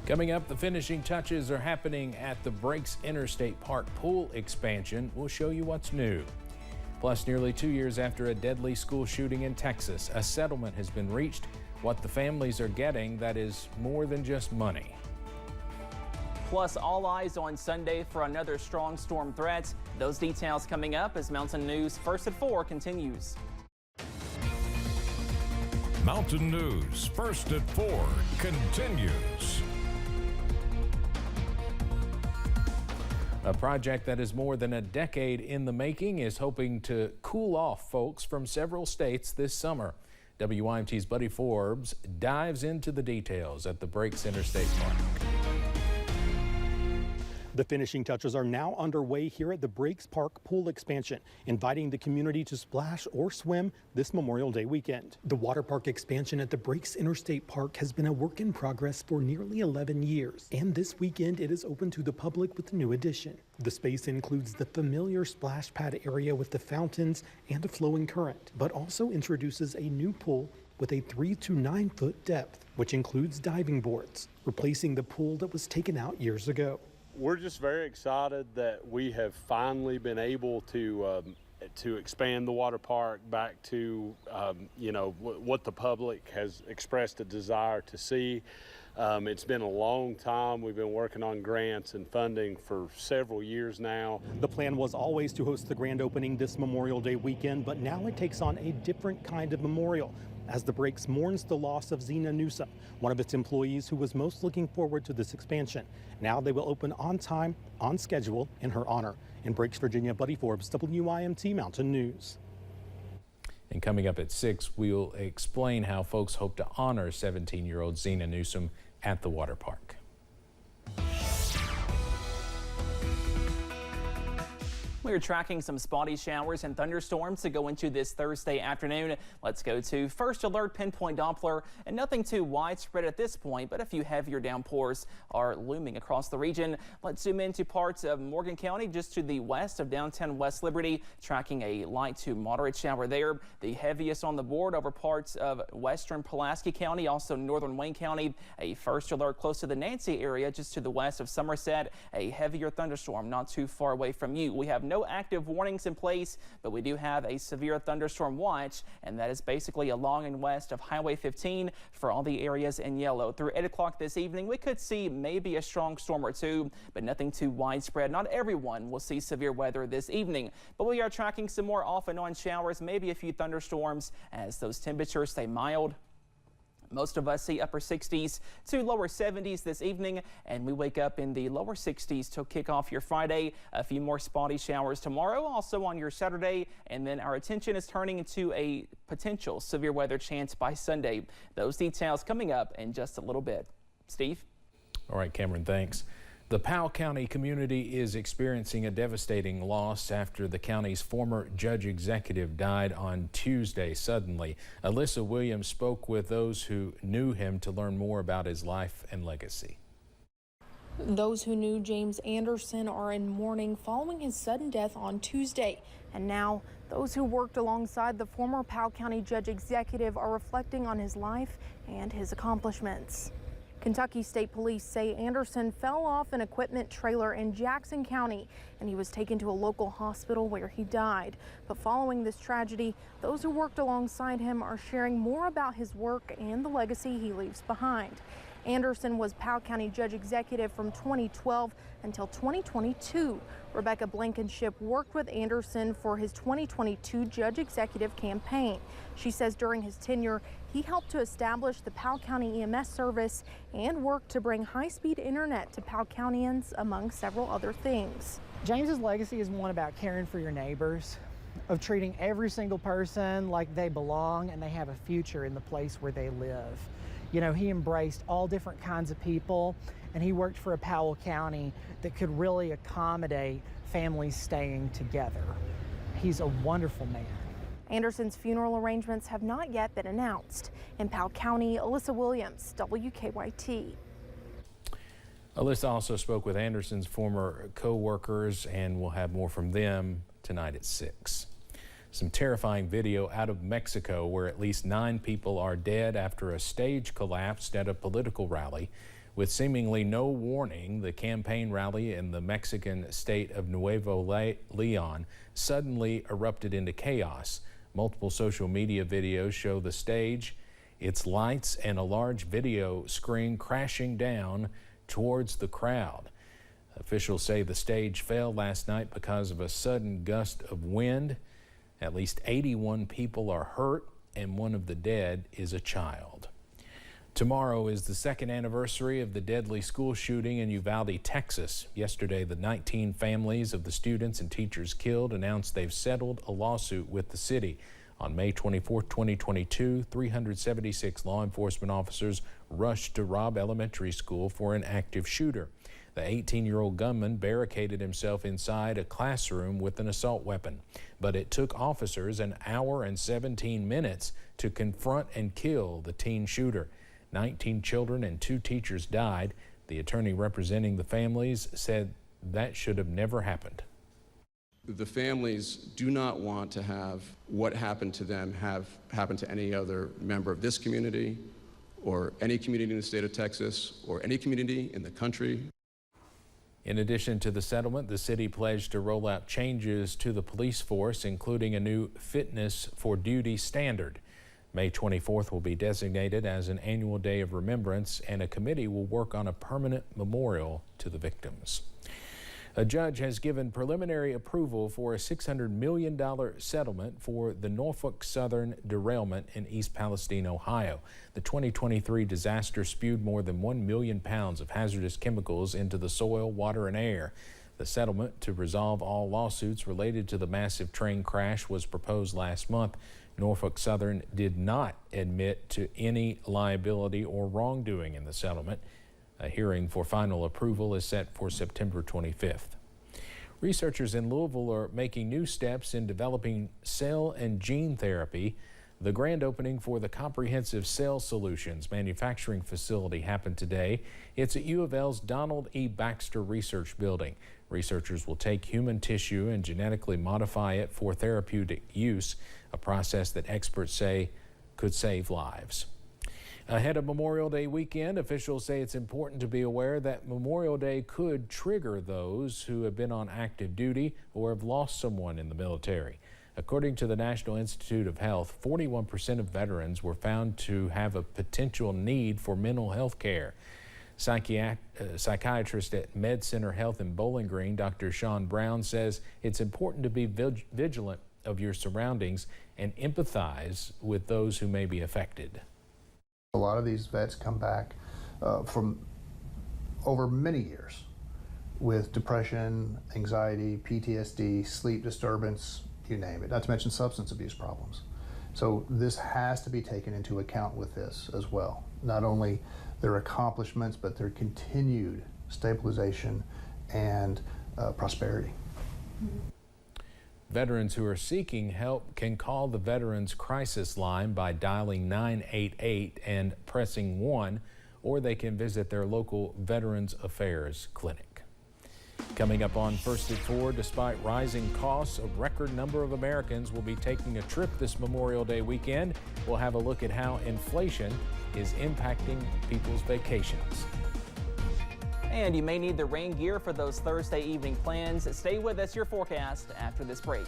Coming up, the finishing touches are happening at the Breaks Interstate Park pool expansion. We'll show you what's new. Plus, nearly 2 years after a deadly school shooting in Texas, a settlement has been reached. What the families are getting, that is more than just money. Plus, all eyes on Sunday for another strong storm threat. Those details coming up as Mountain News First at 4 continues. Mountain News First at 4 continues. A project that is more than a decade in the making is hoping to cool off folks from several states this summer. WYMT's Buddy Forbes dives into the details at the Breaks Interstate Park. The finishing touches are now underway here at the Breaks Park pool expansion, inviting the community to splash or swim this Memorial Day weekend. The water park expansion at the Breaks Interstate Park has been a work in progress for nearly 11 years, and this weekend it is open to the public with a new addition. The space includes the familiar splash pad area with the fountains and a flowing current, but also introduces a new pool with a 3 to 9 foot depth, which includes diving boards, replacing the pool that was taken out years ago. We're just very excited that we have finally been able to expand the water park back to what the public has expressed a desire to see. It's been a long time. We've been working on grants and funding for several years now. The plan was always to host the grand opening this Memorial Day weekend, but now it takes on a different kind of memorial as the Breaks mourns the loss of Zena Newsom, one of its employees who was most looking forward to this expansion. Now they will open on time, on schedule, in her honor. In Breaks, Virginia, Buddy Forbes, WYMT Mountain News. And coming up at 6, we'll explain how folks hope to honor 17-year-old Zena Newsom at the water park. We're tracking some spotty showers and thunderstorms to go into this Thursday afternoon. Let's go to First Alert Pinpoint Doppler, and nothing too widespread at this point, but a few heavier downpours are looming across the region. Let's zoom into parts of Morgan County just to the west of downtown West Liberty, tracking a light to moderate shower there. The heaviest on the board over parts of western Pulaski County, also northern Wayne County. A first alert close to the Nancy area just to the west of Somerset. A heavier thunderstorm not too far away from you. We have no active warnings in place, but we do have a severe thunderstorm watch, and that is basically along and west of Highway 15 for all the areas in yellow. Through 8 o'clock this evening, we could see maybe a strong storm or two, but nothing too widespread. Not everyone will see severe weather this evening, but we are tracking some more off and on showers, maybe a few thunderstorms as those temperatures stay mild. Most of us see upper 60s to lower 70s this evening, and we wake up in the lower 60s to kick off your Friday. A few more spotty showers tomorrow, also on your Saturday, and then our attention is turning into a potential severe weather chance by Sunday. Those details coming up in just a little bit. Steve? All right, Cameron, thanks. The Powell County community is experiencing a devastating loss after the county's former judge executive died on Tuesday suddenly. Alyssa Williams spoke with those who knew him to learn more about his life and legacy. Those who knew James Anderson are in mourning following his sudden death on Tuesday. And now those who worked alongside the former Powell County judge executive are reflecting on his life and his accomplishments. Kentucky State Police say Anderson fell off an equipment trailer in Jackson County, and he was taken to a local hospital where he died. But following this tragedy, those who worked alongside him are sharing more about his work and the legacy he leaves behind. Anderson was Powell County Judge Executive from 2012 until 2022. Rebecca Blankenship worked with Anderson for his 2022 Judge Executive campaign. She says during his tenure, he helped to establish the Powell County EMS service and worked to bring high-speed internet to Powell Countyans, among several other things. James's legacy is one about caring for your neighbors, of treating every single person like they belong and they have a future in the place where they live. You know, he embraced all different kinds of people, and he worked for a Powell County that could really accommodate families staying together. He's a wonderful man. Anderson's funeral arrangements have not yet been announced. In Powell County, Alyssa Williams, WKYT. Alyssa also spoke with Anderson's former co-workers, and we'll have more from them tonight at 6. Some terrifying video out of Mexico where at least 9 people are dead after a stage collapsed at a political rally. With seemingly no warning, the campaign rally in the Mexican state of Nuevo León suddenly erupted into chaos. Multiple social media videos show the stage, its lights, and a large video screen crashing down towards the crowd. Officials say the stage fell last night because of a sudden gust of wind. At least 81 people are hurt, and one of the dead is a child. Tomorrow is the second anniversary of the deadly school shooting in Uvalde, Texas. Yesterday, the 19 families of the students and teachers killed announced they've settled a lawsuit with the city. On May 24, 2022, 376 law enforcement officers rushed to Robb Elementary School for an active shooter. The 18-year-old gunman barricaded himself inside a classroom with an assault weapon. But it took officers an hour and 17 minutes to confront and kill the teen shooter. 19 children and 2 teachers died. The attorney representing the families said that should have never happened. The families do not want to have what happened to them have happened to any other member of this community or any community in the state of Texas or any community in the country. In addition to the settlement, the city pledged to roll out changes to the police force, including a new fitness for duty standard. May 24th will be designated as an annual day of remembrance, and a committee will work on a permanent memorial to the victims. A judge has given preliminary approval for a $600 million settlement for the Norfolk Southern derailment in East Palestine, Ohio. The 2023 disaster spewed more than 1 million pounds of hazardous chemicals into the soil, water, and air. The settlement to resolve all lawsuits related to the massive train crash was proposed last month. Norfolk Southern did not admit to any liability or wrongdoing in the settlement. A hearing for final approval is set for September 25th. Researchers in Louisville are making new steps in developing cell and gene therapy. The grand opening for the Comprehensive Cell Solutions manufacturing facility happened today. It's at U of L's Donald E. Baxter Research Building. Researchers will take human tissue and genetically modify it for therapeutic use, a process that experts say could save lives. Ahead of Memorial Day weekend, officials say it's important to be aware that Memorial Day could trigger those who have been on active duty or have lost someone in the military. According to the National Institute of Health, 41% of veterans were found to have a potential need for mental health care. Psychiatrist at Med Center Health in Bowling Green, Dr. Sean Brown, says it's important to be vigilant of your surroundings and empathize with those who may be affected. A lot of these vets come back from over many years with depression, anxiety, PTSD, sleep disturbance, you name it, not to mention substance abuse problems. So this has to be taken into account with this as well. Not only their accomplishments, but their continued stabilization and prosperity. Veterans who are seeking help can call the Veterans Crisis Line by dialing 988 and pressing 1, or they can visit their local Veterans Affairs clinic. Coming up on First at 4, despite rising costs, a record number of Americans will be taking a trip this Memorial Day weekend. We'll have a look at how inflation is impacting people's vacations. And you may need the rain gear for those Thursday evening plans. Stay with us, your forecast after this break.